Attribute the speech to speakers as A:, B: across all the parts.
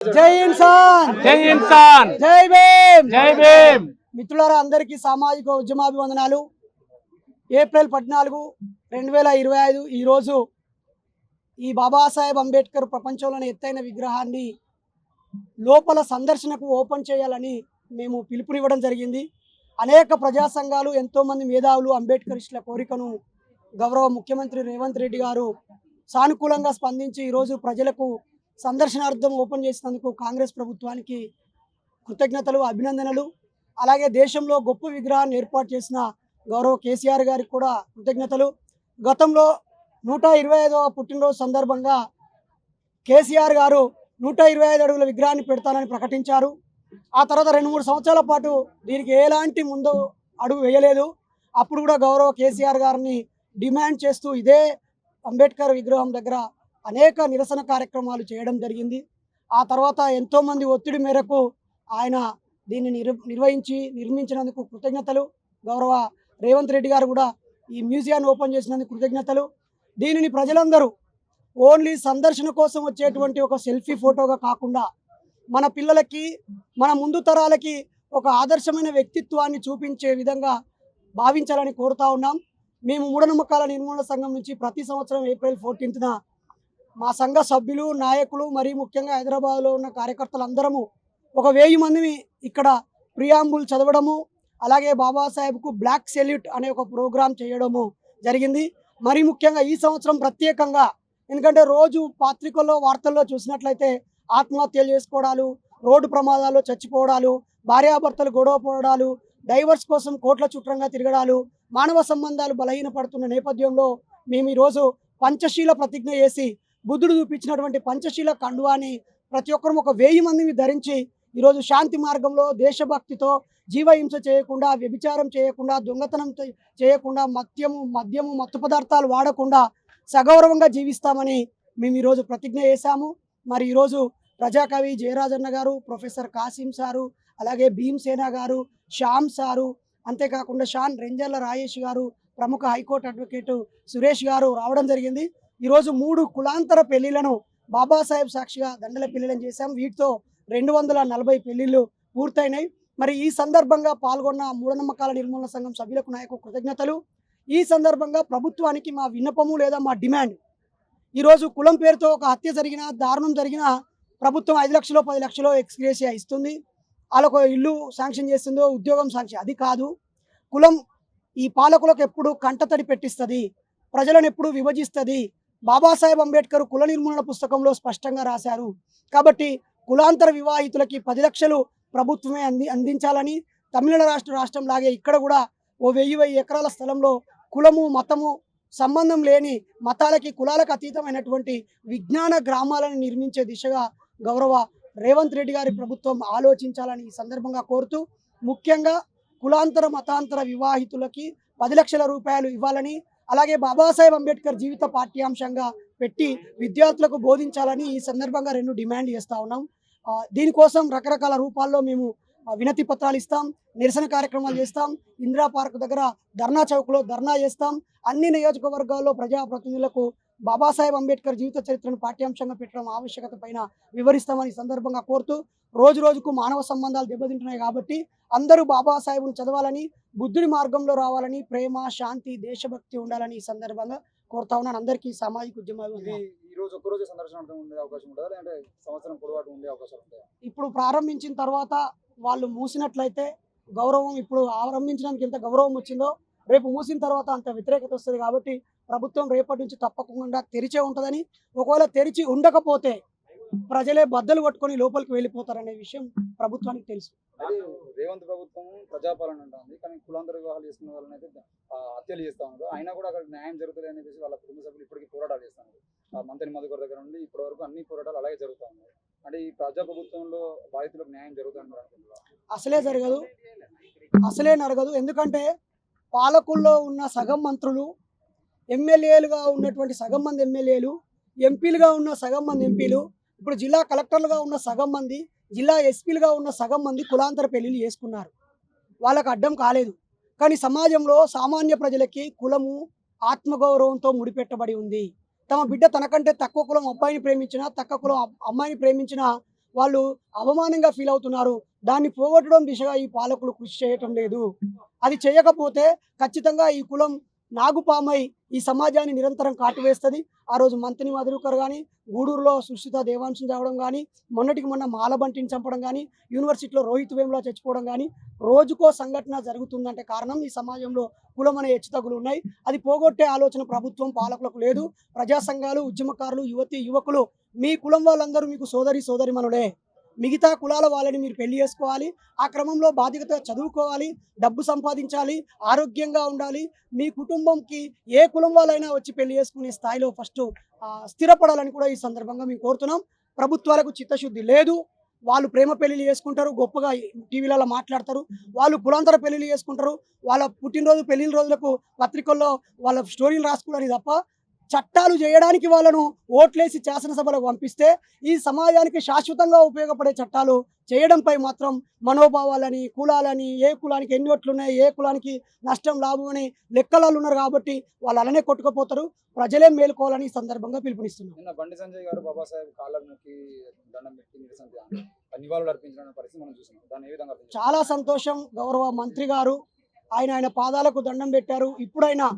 A: జై ఇన్సాన్,
B: జై ఇన్సాన్,
A: జై భీమ్,
B: జై భీమ్.
A: మిత్రులారా అందరికీ సామాజిక ఉద్యమాభివందనాలు. ఏప్రిల్ 14, 2025 ఈరోజు ఈ బాబాసాహెబ్ అంబేద్కర్ ప్రపంచంలోని ఎత్తైన విగ్రహాన్ని లోపల సందర్శనకు ఓపెన్ చేయాలని మేము పిలుపునివ్వడం జరిగింది. అనేక ప్రజా సంఘాలు, ఎంతోమంది మేధావులు అంబేద్కరిస్టుల కోరికను గౌరవ ముఖ్యమంత్రి రేవంత్ రెడ్డి గారు సానుకూలంగా స్పందించి ఈరోజు ప్రజలకు సందర్శనార్థం ఓపెన్ చేసినందుకు కాంగ్రెస్ ప్రభుత్వానికి కృతజ్ఞతలు, అభినందనలు. అలాగే దేశంలో గొప్ప విగ్రహాన్ని ఏర్పాటు చేసిన గౌరవ కేసీఆర్ గారికి కూడా కృతజ్ఞతలు. గతంలో 125వ పుట్టినరోజు సందర్భంగా కేసీఆర్ గారు 125 అడుగుల విగ్రహాన్ని పెడతానని ప్రకటించారు. ఆ తర్వాత 2-3 సంవత్సరాల పాటు దీనికి ఎలాంటి ముందు అడుగు వేయలేదు. అప్పుడు కూడా గౌరవ కేసీఆర్ గారిని డిమాండ్ చేస్తూ ఇదే అంబేద్కర్ విగ్రహం దగ్గర అనేక నిరసన కార్యక్రమాలు చేయడం జరిగింది. ఆ తర్వాత ఎంతోమంది ఒత్తిడి మేరకు ఆయన దీన్ని నిర్మించినందుకు కృతజ్ఞతలు. గౌరవ రేవంత్ రెడ్డి గారు కూడా ఈ మ్యూజియాన్ని ఓపెన్ చేసినందుకు కృతజ్ఞతలు. దీనిని ప్రజలందరూ ఓన్లీ సందర్శన కోసం వచ్చేటువంటి ఒక సెల్ఫీ ఫోటోగా కాకుండా మన పిల్లలకి, మన ముందు తరాలకి ఒక ఆదర్శమైన వ్యక్తిత్వాన్ని చూపించే విధంగా భావించాలని కోరుతా ఉన్నాం. మేము మూఢనమ్మకాల నిర్మూలన సంఘం నుంచి ప్రతి సంవత్సరం ఏప్రిల్ 14న మా సంఘ సభ్యులు, నాయకులు, మరీ ముఖ్యంగా హైదరాబాద్లో ఉన్న కార్యకర్తలు అందరము ఒక 1000 మందిని ఇక్కడ ప్రియాంబుల్ చదవడము, అలాగే బాబాసాహెబ్కు బ్లాక్ సెల్యూట్ అనే ఒక ప్రోగ్రాం చేయడము జరిగింది. మరీ ముఖ్యంగా ఈ సంవత్సరం ప్రత్యేకంగా, ఎందుకంటే రోజు పత్రికల్లో, వార్తల్లో చూసినట్లయితే ఆత్మహత్యలు చేసుకోవడాలు, రోడ్డు ప్రమాదాల్లో చచ్చిపోవడాలు, భార్యాభర్తలు గొడవ పోవడాలు, డైవర్స్ కోసం కోట్ల చుట్టంగా తిరగడాలు, మానవ సంబంధాలు బలహీనపడుతున్న నేపథ్యంలో మేము ఈరోజు పంచశీల ప్రతిజ్ఞ చేసి బుద్ధుడు చూపించినటువంటి పంచశీల కండువాని ప్రతి ఒక్కరూ ఒక 1000 మందిని ధరించి ఈరోజు శాంతి మార్గంలో దేశభక్తితో జీవహింస చేయకుండా, వ్యభిచారం చేయకుండా, దొంగతనం చేయకుండా, మద్యము మత్తు పదార్థాలు వాడకుండా సగౌరవంగా జీవిస్తామని మేము ఈరోజు ప్రతిజ్ఞ చేశాము. మరి ఈరోజు ప్రజాకవి జయరాజన్న గారు, ప్రొఫెసర్ కాసిం సారు, అలాగే భీమ్సేన గారు, శ్యామ్ సారు, అంతేకాకుండా షాన్ రెంజర్ల రాయేష్ గారు, ప్రముఖ హైకోర్టు అడ్వకేటు సురేష్ గారు రావడం జరిగింది. ఈరోజు 3 కులాంతర పెళ్లిళ్లను బాబాసాహెబ్ సాక్షిగా దండల పెళ్లిళ్ళని చేశాం. వీటితో 240 పెళ్లిళ్ళు పూర్తయినాయి. మరి ఈ సందర్భంగా పాల్గొన్న మూఢనమ్మకాల నిర్మూలన సంఘం సభ్యులకు నాయకు కృతజ్ఞతలు. ఈ సందర్భంగా ప్రభుత్వానికి మా విన్నపము లేదా మా డిమాండ్, ఈరోజు కులం పేరుతో ఒక హత్య జరిగినా, దారుణం జరిగినా ప్రభుత్వం 5 లక్షలు 10 లక్షలు ఎక్స్గ్రేషియా ఇస్తుంది, వాళ్ళకు ఇల్లు శాంక్షన్ చేస్తుందో, ఉద్యోగం శాంక్షన్. అది కాదు. కులం ఈ పాలకులకు ఎప్పుడు కంటతడి పెట్టిస్తుంది, ప్రజలను ఎప్పుడు విభజిస్తుంది. బాబాసాహెబ్ అంబేద్కర్ కుల నిర్మూలన పుస్తకంలో స్పష్టంగా రాశారు. కాబట్టి కులాంతర వివాహితులకి 10 లక్షలు ప్రభుత్వమే అందించాలని, తమిళనాడు రాష్ట్రం లాగే ఇక్కడ కూడా ఓ 1000 ఎకరాల స్థలంలో కులము, మతము సంబంధం లేని, మతాలకి కులాలకు అతీతమైనటువంటి విజ్ఞాన గ్రామాలను నిర్మించే దిశగా గౌరవ రేవంత్ రెడ్డి గారి ప్రభుత్వం ఆలోచించాలని ఈ సందర్భంగా కోరుతూ, ముఖ్యంగా కులాంతర మతాంతర వివాహితులకి 10 లక్షల రూపాయలు ఇవ్వాలని, అలాగే బాబాసాహెబ్ అంబేద్కర్ జీవిత పాఠ్యాంశంగా పెట్టి విద్యార్థులకు బోధించాలని ఈ సందర్భంగా 2 డిమాండ్ చేస్తూ ఉన్నాం. దీనికోసం రకరకాల రూపాల్లో మేము వినతి పత్రాలు ఇస్తాం, నిరసన కార్యక్రమాలు చేస్తాం. ఇందిరా పార్క్ దగ్గర ధర్నా చౌక్లో ధర్నా చేస్తాం. అన్ని నియోజకవర్గాల్లో ప్రజాప్రతినిధులకు బాబాసాహెబ్ అంబేద్కర్ జీవిత చరిత్రను పాఠ్యాంశంగా పెట్టడం ఆవశ్యకత పైన వివరిస్తామని సందర్భంగా కోరుతూ, రోజు రోజుకు మానవ సంబంధాలు దెబ్బతింటున్నాయి కాబట్టి అందరూ బాబాసాహెబ్ను చదవాలని, బుద్ధుడి మార్గంలో రావాలని, ప్రేమ, శాంతి, దేశభక్తి ఉండాలని ఈ సందర్భంగా కోరుతా ఉన్నాను. అందరికీ సామాజిక ఉద్యమాలు ఇప్పుడు ప్రారంభించిన తర్వాత వాళ్ళు మూసినట్లయితే గౌరవం, ఇప్పుడు ఆరంభించడానికి ఎంత గౌరవం వచ్చిందో రేపు మూసిన తర్వాత అంత వ్యతిరేకత వస్తుంది. కాబట్టి ప్రభుత్వం రేపటి నుంచి తప్పకుండా తెరిచే ఉంటుందని, ఒకవేళ తెరిచి ఉండకపోతే ప్రజలే బద్దలు పట్టుకొని లోపలికి వెళ్ళిపోతారనే విషయం ప్రభుత్వానికి తెలుసు.
B: రేవంత్ ప్రభుత్వం ప్రజాపాలన అంటుంది, కానీ కులాంతర వివాహాలు చేసుకున్న వాళ్ళని అయితే హత్యలు చేస్తా ఉన్నారు. అయినా కూడా అక్కడ న్యాయం జరుగుతుంది అనేసి వాళ్ళ కుటుంబ సభ్యులు ఇప్పటికీ పోరాటాలు చేస్తున్నారు. మంత్రి మధుకర్ దగ్గర నుండి ఇప్పటి వరకు అన్ని పోరాటాలు అలాగే జరుగుతూ ఉన్నాయి. అంటే ఈ ప్రజా ప్రభుత్వంలో బాధితులకు న్యాయం జరుగుతుంది అనుకుంటున్నారు?
A: అసలే జరగదు. ఎందుకంటే పాలకుల్లో ఉన్న సగం మంత్రులు, ఎమ్మెల్యేలుగా ఉన్నటువంటి సగం మంది ఎమ్మెల్యేలు, ఎంపీలుగా ఉన్న సగం మంది ఎంపీలు, ఇప్పుడు జిల్లా కలెక్టర్లుగా ఉన్న సగం మంది, జిల్లా ఎస్పీలుగా ఉన్న సగం మంది కులాంతర పెళ్లిళ్ళు చేసుకున్నారు. వాళ్ళకు అడ్డం కాలేదు. కానీ సమాజంలో సామాన్య ప్రజలకి కులము ఆత్మగౌరవంతో ముడిపెట్టబడి ఉంది. తమ బిడ్డ తనకంటే తక్కువ కులం అబ్బాయిని ప్రేమించినా, తక్కువ కులం అమ్మాయిని ప్రేమించినా వాళ్ళు అవమానంగా ఫీల్ అవుతున్నారు. దాన్ని పోగొట్టడం దిశగా ఈ పాలకులు కృషి చేయటం లేదు. అది చేయకపోతే ఖచ్చితంగా ఈ కులం నాగుపామై ఈ సమాజాన్ని నిరంతరం కాటువేస్తుంది. ఆ రోజు మంత్రి మధుకర్ కానీ, గూడూరులో సుష్మిత దేవాంశం చావడం కానీ, మొన్నటికి మొన్న మాలబంటిని చంపడం కానీ, యూనివర్సిటీలో రోహిత్ వేముల చచ్చిపోవడం కానీ, రోజుకో సంఘటన జరుగుతుందంటే కారణం ఈ సమాజంలో కులం అనే హెచ్చుతగ్గులు ఉన్నాయి. అది పోగొట్టే ఆలోచన ప్రభుత్వం పాలకులకు లేదు. ప్రజా సంఘాలు, ఉద్యమకారులు, యువకులు మీ కులం వాళ్ళందరూ మీకు సోదరిమణులే. మిగతా కులాల వాళ్ళని మీరు పెళ్లి చేసుకోవాలి. ఆ క్రమంలో బాధ్యతగా చదువుకోవాలి, డబ్బు సంపాదించాలి, ఆరోగ్యంగా ఉండాలి. మీ కుటుంబంకి ఏ కులం వాళ్ళైనా వచ్చి పెళ్లి చేసుకునే స్థాయిలో ఫస్ట్ స్థిరపడాలని కూడా ఈ సందర్భంగా మేము కోరుతున్నాం. ప్రభుత్వాలకు చిత్తశుద్ధి లేదు. వాళ్ళు ప్రేమ పెళ్లిళ్ళు చేసుకుంటారు, గొప్పగా టీవీలలో మాట్లాడతారు. వాళ్ళు కులాంతర పెళ్లిళ్ళు చేసుకుంటారు. వాళ్ళ పుట్టినరోజు పెళ్లిళ్ళ రోజులకు పత్రికల్లో వాళ్ళ స్టోరీలు రాసుకోవడానికి తప్ప చట్టాలు చేయడానికి వాళ్ళను ఓట్లేసి శాసనసభలకు పంపిస్తే ఈ సమాజానికి శాశ్వతంగా ఉపయోగపడే చట్టాలు చేయడంపై మాత్రం మనోభావాలని, కులాలని, ఏ కులానికి ఎన్ని ఓట్లు ఉన్నాయి, ఏ కులానికి నష్టం లాభం అని లెక్కలలో ఉన్నారు కాబట్టి వాళ్ళు అలానే కొట్టుకుపోతారు. ప్రజలే మేలుకోవాలని ఈ సందర్భంగా పిలుపునిస్తున్నారు.
B: నిన్న బండి సంజయ్ గారు బాబాసాహెబ్ కాళ్ళకు మొక్కి దండం పెట్టి నివాళులు అర్పించిన పరిస్థితి మనం చూస్తున్నాం. దాన్ని ఏ విధంగా
A: చాలా సంతోషం. గౌరవ మంత్రి గారు ఆయన పాదాలకు దండం పెట్టారు. ఇప్పుడైనా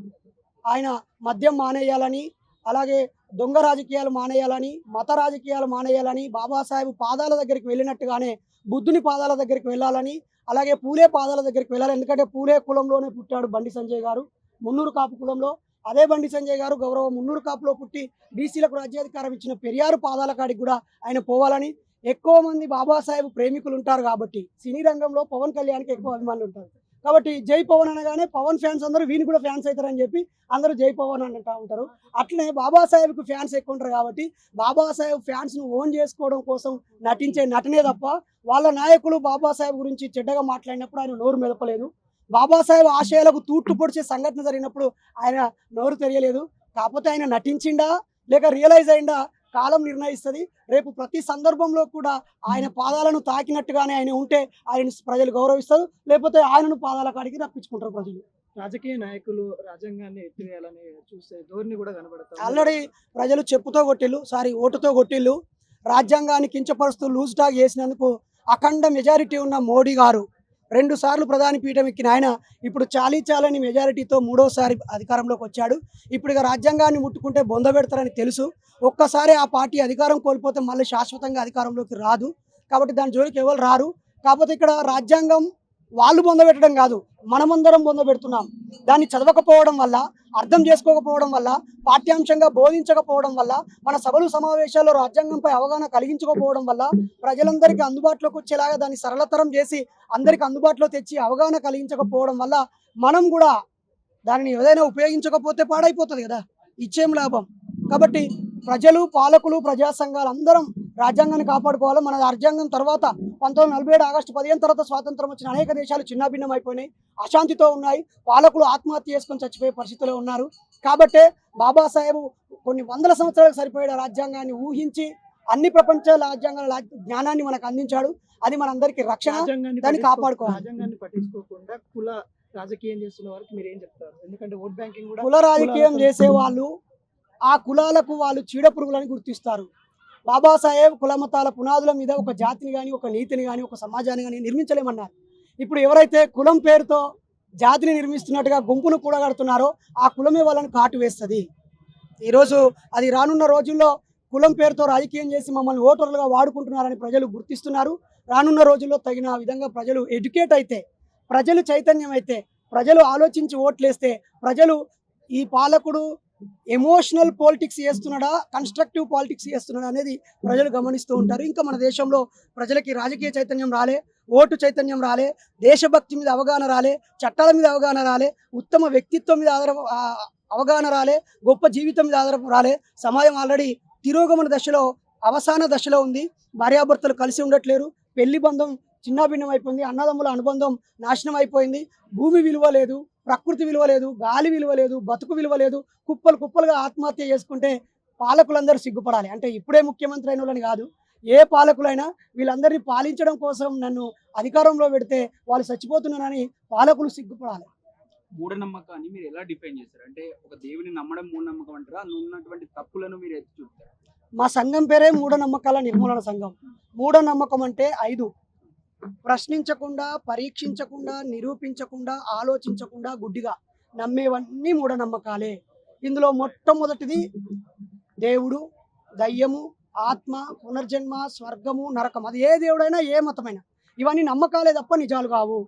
A: ఆయన మద్యం మానేయాలని, అలాగే దొంగ రాజకీయాలు మానేయాలని, మత రాజకీయాలు మానేయాలని, బాబాసాహెబ్ పాదాల దగ్గరికి వెళ్ళినట్టుగానే బుద్ధుని పాదాల దగ్గరికి వెళ్ళాలని, అలాగే పూలే పాదాల దగ్గరికి వెళ్ళాలి. ఎందుకంటే పూలే కులంలోనే పుట్టాడు బండి సంజయ్ గారు, మున్నూరు కాపు కులంలో. అదే బండి సంజయ్ గారు గౌరవ మున్నూరు కాపులో పుట్టి బీసీలకు రాజ్యాధికారం ఇచ్చిన పెరియారు పాదాల కాడికి కూడా ఆయన పోవాలని. ఎక్కువ మంది బాబాసాహెబ్ ప్రేమికులు ఉంటారు కాబట్టి సినీ రంగంలో పవన్ కళ్యాణ్కి ఎక్కువ అభిమానులు ఉంటారు కాబట్టి జై పవన్ అనగానే పవన్ ఫ్యాన్స్ అందరూ వీని కూడా ఫ్యాన్స్ అవుతారని చెప్పి అందరూ జై పవన్ అని అంటూ ఉంటారు. అట్లనే బాబాసాహెబ్కి ఫ్యాన్స్ ఎక్కువ ఉంటారు కాబట్టి బాబాసాహెబ్ ఫ్యాన్స్ను ఓన్ చేసుకోవడం కోసం నటించే నటనే తప్ప వాళ్ళ నాయకులు బాబాసాహెబ్ గురించి చెడ్డగా మాట్లాడినప్పుడు ఆయన నోరు మెదపలేదు. బాబాసాహెబ్ ఆశయాలకు తూట్లు పొడిచే సంఘటన జరిగినప్పుడు ఆయన నోరు తెరియలేదు. కాకపోతే ఆయన నటించిండా లేక రియలైజ్ అయిందా కాలం నిర్ణయిస్తుంది. రేపు ప్రతి సందర్భంలో కూడా ఆయన పాదాలను తాకినట్టుగానే ఆయన ఉంటే ఆయన ప్రజలు గౌరవిస్తారు, లేకపోతే ఆయనను పాదాల కాడికి రప్పించుకుంటారు ప్రజలు.
C: రాజకీయ నాయకులు రాజ్యాంగాన్ని ఎత్తివేయాలని చూసే ధోరణి కూడా కనబడుతుంది.
A: ఆల్రెడీ ప్రజలు చెప్పుతో కొట్టిల్లు, ఓటుతో కొట్టిల్లు. రాజ్యాంగాన్ని కించపరుస్తూ లూజ్ టాక్ చేసినందుకు అఖండ మెజారిటీ ఉన్న మోడీ గారు 2 సార్లు ప్రధాని పీఠం ఎక్కిన ఆయన ఇప్పుడు చాలని మెజారిటీతో 3వసారి అధికారంలోకి వచ్చాడు. ఇప్పుడు ఇక రాజ్యాంగాన్ని ముట్టుకుంటే బొంద పెడతారని తెలుసు. ఒక్కసారి ఆ పార్టీ అధికారం కోల్పోతే మళ్ళీ శాశ్వతంగా అధికారంలోకి రాదు కాబట్టి దాని జోలికి ఎవరు రారు. కాకపోతే ఇక్కడ రాజ్యాంగం వాళ్ళు బొందబెట్టడం కాదు, మనమందరం బొందబెడుతున్నాం. దాన్ని చదవకపోవడం వల్ల, అర్థం చేసుకోకపోవడం వల్ల, పాఠ్యాంశంగా బోధించకపోవడం వల్ల, మన సభలు సమావేశాల్లో రాజ్యాంగంపై అవగాహన కలిగించకపోవడం వల్ల, ప్రజలందరికీ అందుబాటులోకి వచ్చేలాగా దాన్ని సరళతరం చేసి అందరికీ అందుబాటులో తెచ్చి అవగాహన కలిగించకపోవడం వల్ల మనం కూడా దానిని ఏదైనా ఉపయోగించకపోతే పాడైపోతుంది కదా, ఇచ్చేం లాభం. కాబట్టి ప్రజలు, పాలకులు, ప్రజా సంఘాలు అందరం రాజ్యాంగాన్ని కాపాడుకోవాలి. మన రాజ్యాంగం తర్వాత 1947 ఆగస్టు 15 తర్వాత స్వాతంత్రం వచ్చిన అనేక దేశాలు చిన్నాభిన్నం అయిపోయినాయి, అశాంతితో ఉన్నాయి. పాలకులు ఆత్మహత్య చేసుకొని చచ్చిపోయే పరిస్థితిలో ఉన్నారు. కాబట్టే బాబాసాహెబ్ కొన్ని వందల సంవత్సరాలకు సరిపోయే రాజ్యాంగాన్ని ఊహించి అన్ని ప్రపంచ రాజ్యాంగాల జ్ఞానాన్ని మనకు అందించాడు. అది మనందరికీ రక్షణ, దాన్ని కాపాడుకోవాలి.
C: రాజ్యాంగాన్ని పట్టించుకోకుండా కుల రాజకీయం చేస్తున్న వారికి మీరు ఏం చెప్తారు? ఎందుకంటే ఓట్ బ్యాంకింగ్ కూడా
A: కుల రాజకీయం చేసే వాళ్ళు ఆ కులాలకు వాళ్ళు చీడపురుగులని గుర్తిస్తారు. బాబాసాహెబ్ కులమతాల పునాదుల మీద ఒక జాతిని కానీ, ఒక నీతిని కానీ, ఒక సమాజాన్ని కానీ నిర్మించలేమన్నారు. ఇప్పుడు ఎవరైతే కులం పేరుతో జాతిని నిర్మిస్తున్నట్టుగా గుంపును కూడగడుతున్నారో ఆ కులమే వాళ్ళని కాటు వేస్తుంది. ఈరోజు అది రానున్న రోజుల్లో కులం పేరుతో రాజకీయం చేసి మమ్మల్ని ఓటర్లుగా వాడుకుంటున్నారని ప్రజలు గుర్తిస్తున్నారు. రానున్న రోజుల్లో తగిన విధంగా ప్రజలు ఎడ్యుకేట్ అయితే, ప్రజలు చైతన్యం అయితే, ప్రజలు ఆలోచించి ఓట్లేస్తే, ప్రజలు ఈ పాలకుడు ఎమోషనల్ పాలిటిక్స్ చేస్తున్నాడా, కన్స్ట్రక్టివ్ పాలిటిక్స్ చేస్తున్నాడా అనేది ప్రజలు గమనిస్తూ ఉంటారు. ఇంకా మన దేశంలో ప్రజలకి రాజకీయ చైతన్యం రాలే, ఓటు చైతన్యం రాలే, దేశభక్తి మీద అవగాహన రాలే, చట్టాల మీద అవగాహన రాలే, ఉత్తమ వ్యక్తిత్వం మీద అవగాహన రాలే, గొప్ప జీవితం మీద ఆధారం రాలే. సమాజం ఆల్రెడీ తిరోగమన దశలో, అవసాన దశలో ఉంది. భార్యాభర్తలు కలిసి ఉండట్లేరు, పెళ్లి బంధం చిన్నాభిన్నం అయిపోయింది, అన్నదమ్ముల అనుబంధం నాశనం అయిపోయింది, భూమి విలువ లేదు, ప్రకృతి విలువ లేదు, గాలి విలువ లేదు, బతుకు విలువ లేదు. కుప్పలుగా ఆత్మహత్య చేసుకుంటే పాలకులందరూ సిగ్గుపడాలి. అంటే ఇప్పుడే ముఖ్యమంత్రి అయిన వాళ్ళని కాదు, ఏ పాలకులైనా వీళ్ళందరినీ పాలించడం కోసం నన్ను అధికారంలో పెడితే వాళ్ళు చచ్చిపోతున్నారని పాలకులు సిగ్గుపడాలి.
D: మూఢనమ్మకాన్ని మీరు ఎలా డిఫైన్ చేస్తారు? అంటే ఒక దేవుని నమ్మడం మూఢనమ్మకం అంటారా? అందులో ఉన్నటువంటి తప్పులను మీరు ఎత్తి చూపుతారు?
A: మా సంఘం పేరే మూఢనమ్మకాల నిర్మూలన సంఘం. మూఢనమ్మకం అంటే 5: ప్రశ్నించకుండా, పరీక్షించకుండా, నిరూపించకుండా, ఆలోచించకుండా గుడ్డిగా నమ్మేవన్నీ మూఢనమ్మకాలే. ఇందులో మొట్టమొదటిది దేవుడు, దయ్యము, ఆత్మ, పునర్జన్మ, స్వర్గము, నరకం. అది ఏ దేవుడైనా ఏ మతమైనా ఇవన్నీ నమ్మకాలే తప్ప నిజాలు కావు.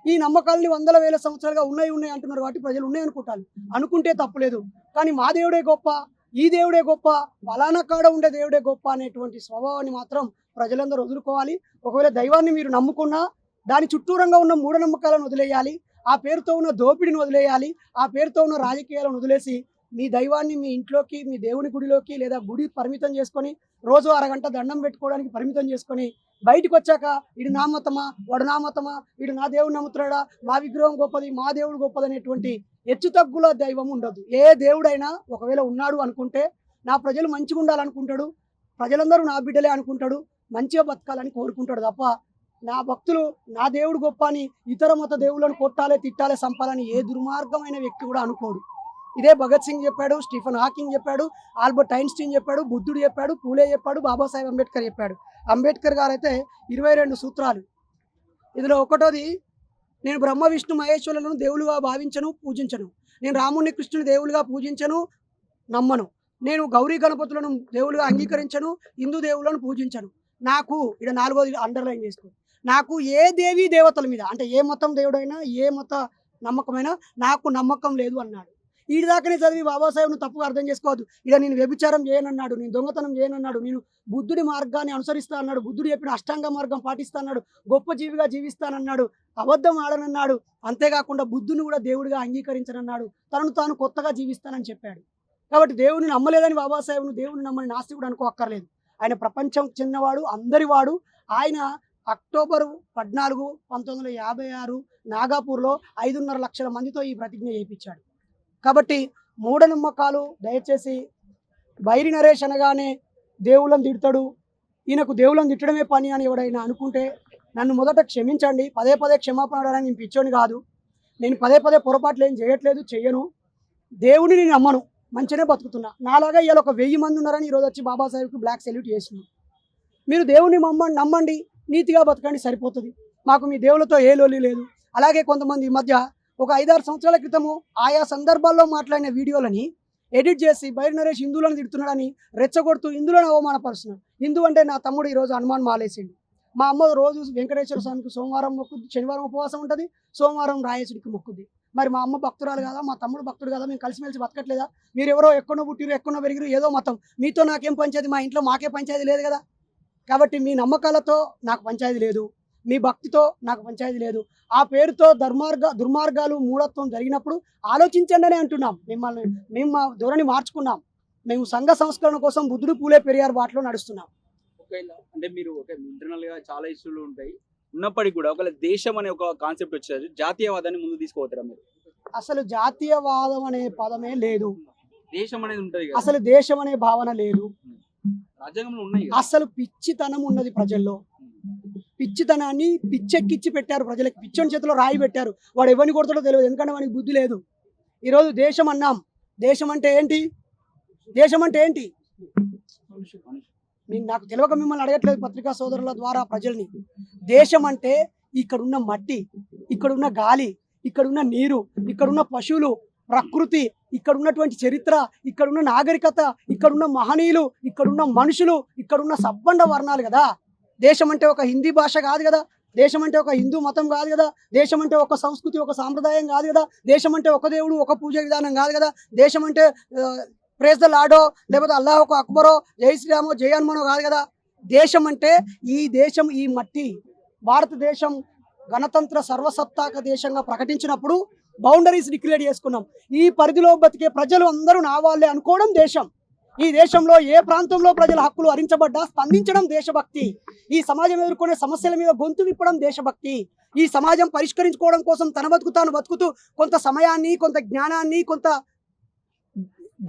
A: ఈ నమ్మకాలని వందల వేల సంవత్సరాలుగా ఉన్నాయి అంటున్నారు కాబట్టి ప్రజలు ఉన్నాయి అనుకుంటారు. అనుకుంటే తప్పులేదు. కానీ మా దేవుడే గొప్ప, ఈ దేవుడే గొప్ప, ఫలానా కాడ ఉండే దేవుడే గొప్ప అనేటువంటి స్వభావాన్ని మాత్రం ప్రజలందరూ వదులుకోవాలి. ఒకవేళ దైవాన్ని మీరు నమ్ముకున్నా దాని చుట్టూరంగా ఉన్న మూఢనమ్మకాలను వదిలేయాలి. ఆ పేరుతో ఉన్న దోపిడిని వదిలేయాలి. ఆ పేరుతో ఉన్న రాజకీయాలను వదిలేసి మీ దైవాన్ని మీ ఇంట్లోకి, మీ దేవుని గుడిలోకి లేదా గుడి పరిమితం చేసుకొని రోజు అరగంట దండం పెట్టుకోవడానికి పరిమితం చేసుకొని బయటకు వచ్చాక వీడు నా మతమా, వాడు నా మతమా, వీడు నా దేవుడు నమ్ముతున్నాడా, మా విగ్రహం గొప్పది, మా దేవుడు గొప్పది అనేటువంటి హెచ్చుతగ్గుల దైవం ఉండదు. ఏ దేవుడైనా ఒకవేళ ఉన్నాడు అనుకుంటే నా ప్రజలు మంచిగా ఉండాలనుకుంటాడు, ప్రజలందరూ నా బిడ్డలే అనుకుంటాడు, మంచిగా బతకాలని కోరుకుంటాడు తప్ప నా భక్తులు నా దేవుడు గొప్ప అని ఇతర మత దేవుళ్ళను కొట్టాలి, తిట్టాలి, సంపాలని ఏ దుర్మార్గమైన వ్యక్తి కూడా అనుకోడు. ఇదే భగత్ సింగ్ చెప్పాడు, స్టీఫెన్ హాకింగ్ చెప్పాడు, ఆల్బర్ట్ ఐన్స్టీన్ చెప్పాడు, బుద్ధుడు చెప్పాడు, పూలే చెప్పాడు, బాబాసాహెబ్ అంబేద్కర్ చెప్పాడు. అంబేద్కర్ గారు అయితే 22 సూత్రాలు. ఇందులో ఒకటోది, నేను బ్రహ్మ విష్ణు మహేశ్వరులను దేవులుగా భావించను, పూజించను. నేను రాముని కృష్ణుని దేవులుగా పూజించను, నమ్మను. నేను గౌరీ గణపతులను దేవులుగా అంగీకరించను, హిందూ దేవులను పూజించను. నాకు ఇక్కడ 4వ అండర్లైన్ చేసుకో, నాకు ఏ దేవీ దేవతల మీద అంటే ఏ మతం దేవుడైనా ఏ మత నమ్మకమైనా నాకు నమ్మకం లేదు అన్నాడు. ఈ దాకానే చదివి బాబాసాహెబ్ను తప్పుగా అర్థం చేసుకోవద్దు. ఇక నేను వ్యభిచారం చేయనన్నాడు, నేను దొంగతనం చేయనన్నాడు, నేను బుద్ధుడి మార్గాన్ని అనుసరిస్తా అన్నాడు, బుద్ధుడు చెప్పిన అష్టాంగ మార్గం పాటిస్తా అన్నాడు, గొప్ప జీవిగా జీవిస్తానన్నాడు, అబద్ధం ఆడనన్నాడు, అంతేకాకుండా బుద్ధుని కూడా దేవుడిగా అంగీకరించనన్నాడు, తనను తాను కొత్తగా జీవిస్తానని చెప్పాడు. కాబట్టి దేవుని నమ్మలేదని బాబాసాహెబ్ను దేవుని నమ్మని నాస్తికుడు అనుకోక్కర్లేదు. ఆయన ప్రపంచం చెందినవాడు, అందరివాడు. ఆయన అక్టోబర్ 14, 1956 నాగాపూర్లో 5.5 లక్షల మందితో ఈ ప్రతిజ్ఞ చేయించాడు. కాబట్టి మూఢనమ్మకాలు దయచేసి బైరి నరేష్ అనగానే దేవుళ్ళని తిడతాడు, ఈయనకు దేవుళ్ళని తిట్టడమే పని అని ఎవడైనా అనుకుంటే నన్ను మొదట క్షమించండి. పదే పదే క్షమాపణ అడగడానికి నేను పిచ్చోని కాదు. నేను పదే పదే పొరపాట్లు ఏం చేయట్లేదు, చెయ్యను. దేవుని నేను నమ్మను, మంచిగానే బతుకుతున్నా. నాలాగా ఇవాళ ఒక 1000 మంది ఉన్నారని ఈరోజు వచ్చి బాబాసాహెబ్కి బ్లాక్ సెల్యూట్ చేస్తున్నాను. మీరు దేవుని నమ్మండి, నీతిగా బతకండి, సరిపోతుంది. మాకు మీ దేవులతో ఏ లోలి లేదు. అలాగే కొంతమంది ఈ మధ్య ఒక 5-6 సంవత్సరాల క్రితము ఆయా సందర్భాల్లో మాట్లాడిన వీడియోలని ఎడిట్ చేసి బైరి నరేష్ హిందువులను తిడుతున్నాడని రెచ్చగొడుతూ హిందువులను అవమానపరుస్తున్నాడు. హిందూ అంటే నా తమ్ముడు ఈరోజు హనుమాన్ మాలేసిండు. మా అమ్మ రోజు వెంకటేశ్వర స్వామికి సోమవారం మొక్కుద్ది, శనివారం ఉపవాసం ఉంటుంది, సోమవారం రాయేసుడికి మొక్కుద్ది. మరి మా అమ్మ భక్తురాలు కదా, మా తమ్ముడు భక్తుడు కదా, మేము కలిసిమెలిసి బతకట్లేదా? మీరు ఎవరో ఎక్కడో పుట్టిరు, ఎక్కడో పెరిగిరు, ఏదో మతం, మీతో నాకేం పంచాయతీ, మా ఇంట్లో మాకే పంచాయతీ లేదు కదా. కాబట్టి మీ నమ్మకాలతో నాకు పంచాయతీ లేదు, మీ భక్తితో నాకు పంచాయతీ లేదు. ఆ పేరుతో దుర్మార్గాలు, మూఢత్వం జరిగినప్పుడు ఆలోచించండి అని అంటున్నాం. మేము మా ధోరణి మార్చుకున్నాం. మేము సంఘ సంస్కరణ కోసం బుద్ధుడు, పూలే పెరియార్ బాటలో నడుస్తున్నాం.
D: అంటే మీరు ఇంటర్నల్ గా చాలా ఇష్యూలు ఉంటాయి ఉన్నప్పటికీ కూడా ఒకవేళ దేశం అనే ఒక కాన్సెప్ట్ వచ్చేది, జాతీయవాదాన్ని ముందు తీసుకుపోతారా మీరు?
A: అసలు జాతీయవాదం అనే పదమే లేదు,
D: దేశం అనేది ఉంటది,
A: అసలు దేశం అనే భావన లేదు.
D: రాజ్యాంగంలో ఉన్నాయి.
A: అసలు పిచ్చితనం ఉన్నది ప్రజల్లో. పిచ్చితనాన్ని పిచ్చెక్కిచ్చి పెట్టారు ప్రజలకి. పిచ్చని చేతిలో రాయి పెట్టారు. వాడు ఎవరిని కొడతాడో తెలియదు, ఎందుకంటే వానికి బుద్ధి లేదు. ఈరోజు దేశం అన్నాం. దేశం అంటే ఏంటి? దేశం అంటే ఏంటి? నాకు తెలియక మిమ్మల్ని అడగట్లేదు, పత్రికా సోదరుల ద్వారా ప్రజల్ని. దేశం అంటే ఇక్కడున్న మట్టి, ఇక్కడున్న గాలి, ఇక్కడున్న నీరు, ఇక్కడున్న పశువులు, ప్రకృతి, ఇక్కడ ఉన్నటువంటి చరిత్ర, ఇక్కడున్న నాగరికత, ఇక్కడున్న మహనీయులు, ఇక్కడున్న మనుషులు, ఇక్కడున్న సబ్బండ వర్ణాలు కదా. దేశం అంటే ఒక హిందీ భాష కాదు కదా. దేశం అంటే ఒక హిందూ మతం కాదు కదా. దేశం అంటే ఒక సంస్కృతి, ఒక సాంప్రదాయం కాదు కదా. దేశం అంటే ఒక దేవుడు, ఒక పూజ విధానం కాదు కదా. దేశం అంటే ప్రేజ్ ద లార్డో, లేకపోతే అల్లాహ్ ఒక అక్బరో, జై శ్రీరామో, జై హనుమానో కాదు కదా. దేశం అంటే ఈ దేశం, ఈ మట్టి. భారతదేశం గణతంత్ర సర్వసత్తాక దేశంగా ప్రకటించినప్పుడు బౌండరీస్ డిక్లేర్ చేసుకున్నాం. ఈ పరిధిలో బతికే ప్రజలు అందరూ నా వాళ్ళే అనుకోవడం దేశం. ఈ దేశంలో ఏ ప్రాంతంలో ప్రజల హక్కులు హరించబడ్డా స్పందించడం దేశభక్తి. ఈ సమాజం ఎదుర్కొనే సమస్యల మీద గొంతు విప్పడం దేశభక్తి. ఈ సమాజం పరిష్కరించుకోవడం కోసం తన బతుకు తాను బతుకుతూ కొంత సమయాన్ని, కొంత జ్ఞానాన్ని, కొంత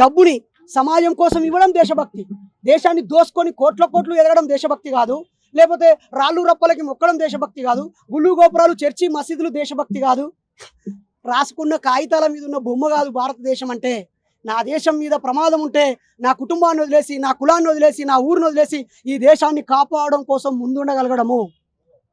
A: డబ్బుని సమాజం కోసం ఇవ్వడం దేశభక్తి. దేశాన్ని దోసుకొని కోట్లు ఎదగడం దేశభక్తి కాదు. లేకపోతే రాళ్ళు రప్పలకి మొక్కడం దేశభక్తి కాదు. గుళ్ళు గోపురాలు, చర్చి, మసీదులు దేశభక్తి కాదు. రాసుకున్న కాగితాల మీద ఉన్న బొమ్మ కాదు భారతదేశం అంటే. నా దేశం మీద ప్రమాదం ఉంటే నా కుటుంబాన్ని వదిలేసి, నా కులాన్ని వదిలేసి, నా ఊరిని వదిలేసి ఈ దేశాన్ని కాపాడడం కోసం ముందుండగలగడము.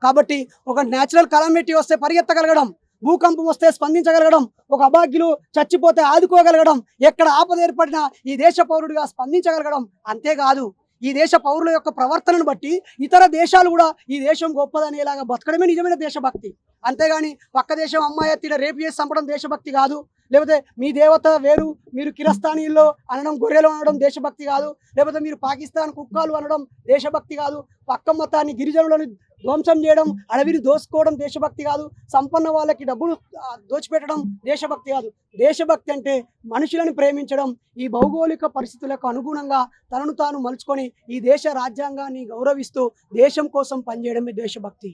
A: కాబట్టి ఒక న్యాచురల్ కలామిటీ వస్తే పరిగెత్తగలగడం, భూకంపం వస్తే స్పందించగలగడం, ఒక అభాగ్యులు చచ్చిపోతే ఆదుకోగలగడం, ఎక్కడ ఆపద ఏర్పడినా ఈ దేశ పౌరుడిగా స్పందించగలగడం. అంతేకాదు ఈ దేశ పౌరుల యొక్క ప్రవర్తనను బట్టి ఇతర దేశాలు కూడా ఈ దేశం గొప్పదనేలాగా బతకడమే నిజమైన దేశభక్తి. అంతేగాని పక్క దేశం అమ్మాయి ఎత్తిన రేపు చేసి చంపడం దేశభక్తి కాదు. లేకపోతే మీ దేవత వేరు, మీరు కిరస్థానీల్లో అనడం, గొర్రెలు అనడం దేశభక్తి కాదు. లేకపోతే మీరు పాకిస్తాన్ కుక్కలు అనడం దేశభక్తి కాదు. పక్క మతాన్ని, గిరిజనులను ధ్వంసం చేయడం, అడవిని దోసుకోవడం దేశభక్తి కాదు. సంపన్న వాళ్ళకి డబ్బులు దోచిపెట్టడం దేశభక్తి కాదు. దేశభక్తి అంటే మనుషులను ప్రేమించడం, ఈ భౌగోళిక పరిస్థితులకు అనుగుణంగా తనను తాను మలుచుకొని ఈ దేశ రాజ్యాంగాన్ని గౌరవిస్తూ దేశం కోసం పనిచేయడమే దేశభక్తి.